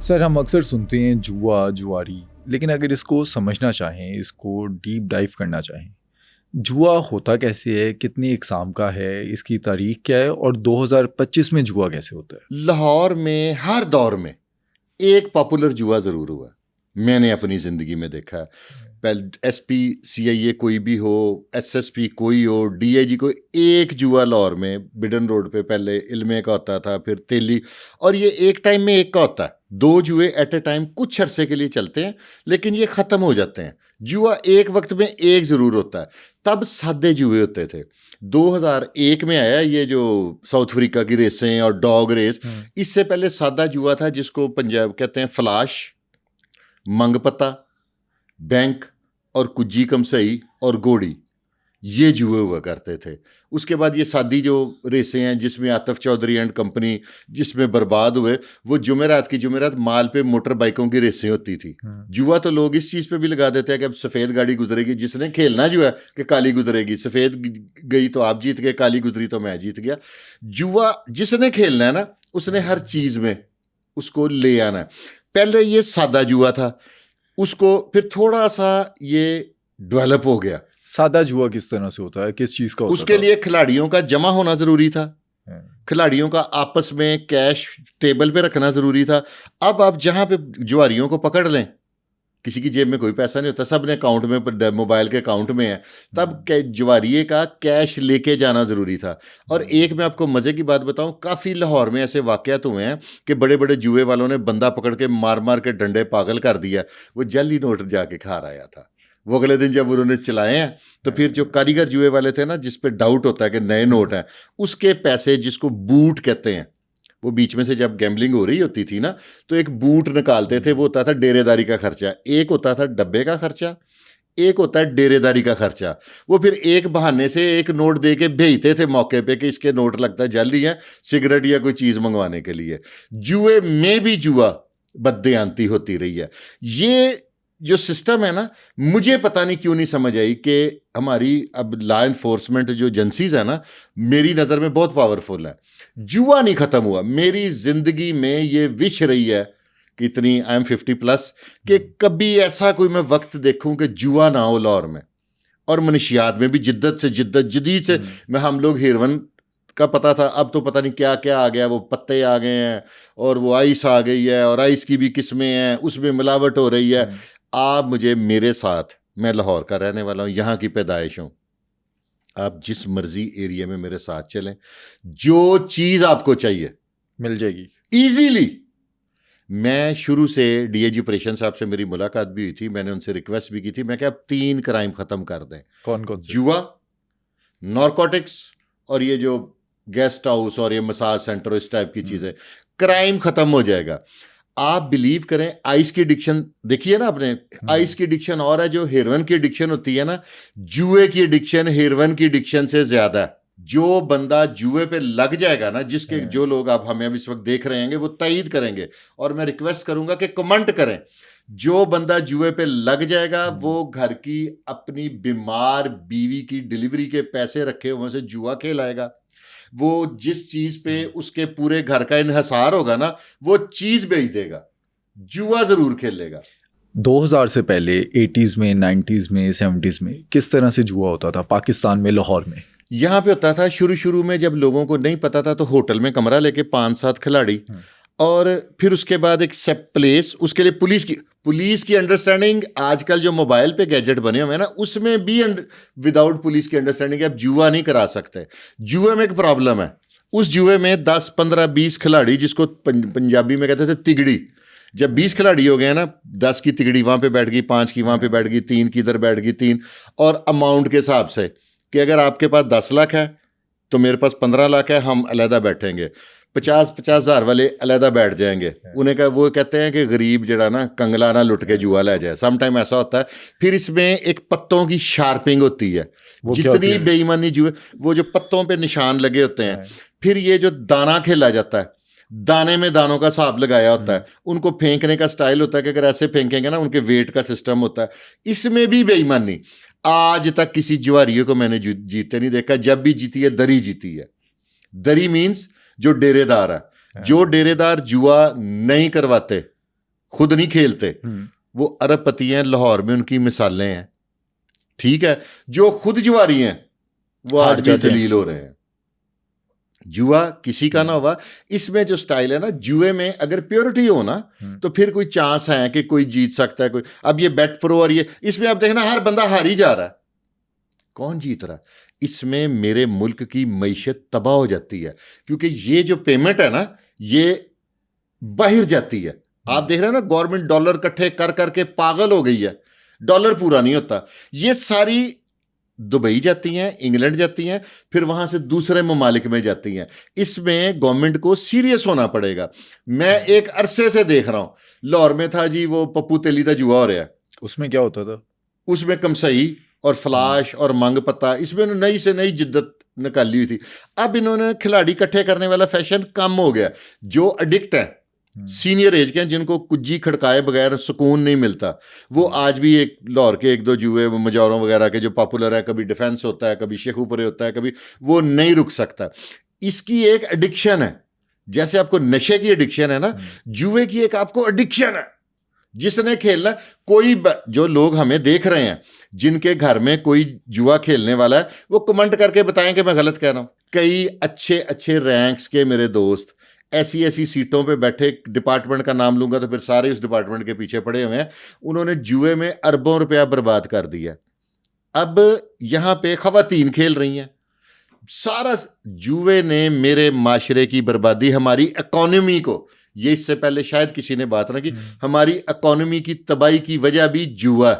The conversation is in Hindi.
सर, हम अक्सर सुनते हैं जुआ, जुआरी, लेकिन अगर इसको समझना चाहें, इसको डीप डाइव करना चाहें, जुआ होता कैसे है, कितनी इकसाम का है, इसकी तारीख क्या है और 2025 में जुआ कैसे होता है? लाहौर में हर दौर में एक पॉपुलर जुआ ज़रूर हुआ। मैंने अपनी ज़िंदगी में देखा है। पहले एसपी सीआईए कोई भी हो, एसएसपी कोई हो, डीआईजी कोई, एक जुआ लाहौर में बिडन रोड पे पहले इल्मे का होता था, फिर तेली, और ये एक टाइम में एक का होता है। दो जुए एट ए टाइम कुछ अरसे के लिए चलते हैं, लेकिन ये ख़त्म हो जाते हैं। जुआ एक वक्त में एक ज़रूर होता है। तब सादे जुए होते थे। 2001 में आया ये जो साउथ अफ्रीका की रेसें और डॉग रेस। इससे पहले सादा जुआ था जिसको पंजाब कहते हैं फ्लाश, मंगपता, बैंक और कुज्जी कमसई और गोड़ी, ये जुए हुआ करते थे। उसके बाद ये सादी जो रेसें हैं जिसमें आतिफ चौधरी एंड कंपनी जिसमें बर्बाद हुए, वो जुमेरात की जुमेरात माल पे मोटर बाइकों की रेसें होती थी। जुआ तो लोग इस चीज़ पे भी लगा देते हैं कि अब सफ़ेद गाड़ी गुजरेगी, जिसने खेलना जो है कि काली गुजरेगी, सफ़ेद गई तो आप जीत गए, काली गुजरी तो मैं जीत गया। जुआ जिसने खेलना है ना, उसने हर चीज़ में उसको ले आना है। पहले ये सादा जुआ था, उसको फिर थोड़ा सा ये डेवलप हो गया। सादा जुआ किस तरह से होता है, किस चीज़ का होता उसके था? लिए खिलाड़ियों का जमा होना ज़रूरी था, खिलाड़ियों का आपस में कैश टेबल पे रखना ज़रूरी था। अब आप जहाँ पे जुआरियों को पकड़ लें, किसी की जेब में कोई पैसा नहीं होता, सब ने अकाउंट में, मोबाइल के अकाउंट में है, तब जुआरिये का कैश लेके जाना ज़रूरी था। और एक मैं आपको मज़े की बात बताऊं, काफ़ी लाहौर में ऐसे वाक़यात हुए हैं कि बड़े बड़े जुए वालों ने बंदा पकड़ के मार मार के डंडे पागल कर दिया, वो जाली नोट जाके खा रहा था। वो अगले दिन जब उन्होंने चलाए हैं तो फिर जो कारीगर जुए वाले थे ना, जिस पे डाउट होता है कि नए नोट हैं, उसके पैसे, जिसको बूट कहते हैं, वो बीच में से जब गैम्बलिंग हो रही होती थी ना, तो एक बूट निकालते थे। वो होता था डेरेदारी का खर्चा। एक होता था डब्बे का खर्चा, एक होता है डेरेदारी का खर्चा। वो फिर एक बहाने से एक नोट दे के भेजते थे मौके पे कि इसके नोट लगता है जाली है, सिगरेट या कोई चीज़ मंगवाने के लिए। जुए में भी जुआ बदयांती होती रही है। ये जो सिस्टम है ना, मुझे पता नहीं क्यों नहीं समझ आई कि हमारी अब लॉ इन्फोर्समेंट जो एजेंसीज है ना, मेरी नज़र में बहुत पावरफुल है। जुआ नहीं ख़त्म हुआ। मेरी ज़िंदगी में ये विश रही है कि इतनी, आई एम 50+, कि कभी ऐसा कोई मैं वक्त देखूं कि जुआ ना हो लाहौर में। और मनशियात में भी जिद्दत से जदीद से मैं, हम लोग हेरोइन का पता था, अब तो पता नहीं क्या क्या आ गया, वो पत्ते आ गए हैं और वो आइस आ गई है, और आइस की भी किस्में हैं, उसमें मिलावट हो रही है। आप मुझे, मेरे साथ, मैं लाहौर का रहने वाला हूँ, यहाँ की पैदाइश हूँ, आप जिस मर्जी एरिया में मेरे साथ चलें, जो चीज़ आपको चाहिए मिल जाएगी इजीली। मैं शुरू से डीआईजी ऑपरेशन साहब से मेरी मुलाकात भी हुई थी, मैंने उनसे रिक्वेस्ट भी की थी, मैं क्या अब 3 क्राइम ख़त्म कर दें। कौन कौन से? जुआ, नारकोटिक्स और ये जो गेस्ट हाउस और ये मसाज सेंटर, इस टाइप की चीज़ें, क्राइम ख़त्म हो जाएगा। आप बिलीव करें, आइस की एडिक्शन देखिए ना आपने, आइस की एडिक्शन और है जो हेरोइन की एडिक्शन होती है ना, जुए की एडिक्शन हेरोइन की एडिक्शन से ज़्यादा है। जो बंदा जुए पे लग जाएगा ना, जिसके, जो लोग आप हमें अब इस वक्त देख रहे हैं वो तईद करेंगे, और मैं रिक्वेस्ट करूंगा कि कमेंट करें, जो बंदा जुए पे लग जाएगा वो घर की अपनी बीमार बीवी की डिलीवरी के पैसे रखे हुए से जुआ खेलाएगा। वो जिस चीज़ पे उसके पूरे घर का इन्हिसार होगा ना, वो चीज़ बेच देगा, जुआ ज़रूर खेलेगा। 2000 से पहले 80s में, 90s में, 70s में किस तरह से जुआ होता था पाकिस्तान में, लाहौर में? यहाँ पे होता था शुरू में, जब लोगों को नहीं पता था तो होटल में कमरा लेके 5-7 खिलाड़ी, और फिर उसके बाद एक सेप प्लेस, उसके लिए पुलिस की अंडरस्टैंडिंग। आजकल जो मोबाइल पे गैजेट बने हुए हैं ना, उसमें भी विदाउट पुलिस की अंडरस्टैंडिंग आप जुआ नहीं करा सकते। जुए में एक प्रॉब्लम है, उस जुए में 10, 15, 20 खिलाड़ी, जिसको पंजाबी में कहते थे तिगड़ी, जब 20 खिलाड़ी हो गए ना, 10 की तिगड़ी वहाँ पे बैठ गई, 5 की वहाँ पे बैठ गई, 3 की इधर बैठ गई, 3, और अमाउंट के हिसाब से कि अगर आपके पास 10 लाख है तो मेरे पास 15 लाख है, हम अलहदा बैठेंगे। 50-50 हज़ार वाले अलहदा बैठ जाएंगे। उन्हें का वो कहते हैं कि गरीब जड़ा ना कंगला ना लुट के जुआ ले जाए। सम टाइम ऐसा होता है। फिर इसमें एक पत्तों की शार्पिंग होती है, जितनी बेईमानी जुए, वो जो पत्तों पे निशान लगे होते हैं। फिर ये जो दाना खेला जाता है, दाने में दानों का हिसाब लगाया होता है, उनको फेंकने का स्टाइल होता है कि अगर ऐसे फेंकेंगे ना, उनके वेट का सिस्टम होता है। इसमें भी बेईमानी। आज तक किसी जुआरिये को मैंने जीते नहीं देखा। जब भी जीती है, दरी जीती है। दरी मीन्स जो डेरेदार है। जो डेरेदार जुआ नहीं करवाते खुद नहीं खेलते, वो अरबपति हैं, लाहौर में उनकी मिसालें हैं, ठीक है, जो खुद जुआरी हैं वो आज भी जलील हो रहे हैं। जुआ किसी का ना हुआ, इसमें जो स्टाइल है ना, जुए में अगर प्योरिटी हो ना तो फिर कोई चांस है कि कोई जीत सकता है कोई। अब ये बेट प्रो और ये, इसमें आप देखना हर बंदा हार ही जा रहा है, कौन जीत रहा? इसमें मेरे मुल्क की मईशत तबाह हो जाती है, क्योंकि ये जो पेमेंट है ना ये बाहर जाती है। आप देख रहे हैं ना, गवर्नमेंट डॉलर इकट्ठे कर करके पागल हो गई है, डॉलर पूरा नहीं होता। ये सारी दुबई जाती हैं, इंग्लैंड जाती हैं, फिर वहां से दूसरे ममालिक में जाती हैं। इसमें गवर्नमेंट को सीरियस होना पड़ेगा। मैं एक अरसे से देख रहा हूं, लाहौर में था जी वो पप्पू तेली का जुआ हो रहा है। उसमें क्या होता था? उसमें कमसई और फ्लाश और मंग पत्ता, इसमें नई से नई जिद्दत निकाली हुई थी। अब इन्होंने खिलाड़ी इकट्ठे करने वाला फैशन कम हो गया। जो एडिक्ट है, सीनियर एज के हैं, जिनको कुज्जी खड़काए बगैर सुकून नहीं मिलता, वो आज भी एक लाहौर के एक दो जुए मजौरों वगैरह के जो पॉपुलर है, कभी डिफेंस होता है, कभी शेखुपुरे होता है, कभी, वो नहीं रुक सकता। इसकी एक एडिक्शन है, जैसे आपको नशे की एडिक्शन है ना, जुए की एक आपको एडिक्शन है। जिसने खेलना, कोई जो लोग हमें देख रहे हैं जिनके घर में कोई जुआ खेलने वाला है, वो कमेंट करके बताएं कि मैं गलत कह रहा हूं। कई अच्छे अच्छे रैंक्स के मेरे दोस्त ऐसी ऐसी सीटों पे बैठे, डिपार्टमेंट का नाम लूंगा तो फिर सारे उस डिपार्टमेंट के पीछे पड़े हुए हैं, उन्होंने जुए में अरबों रुपया बर्बाद कर दिया। अब यहां पे खवातीन खेल रही हैं, सारा जुए ने मेरे माशरे की बर्बादी, हमारी इकोनॉमी को, ये इससे पहले शायद किसी ने बात ना की, हमारी इकोनॉमी की तबाही की वजह भी जुआ।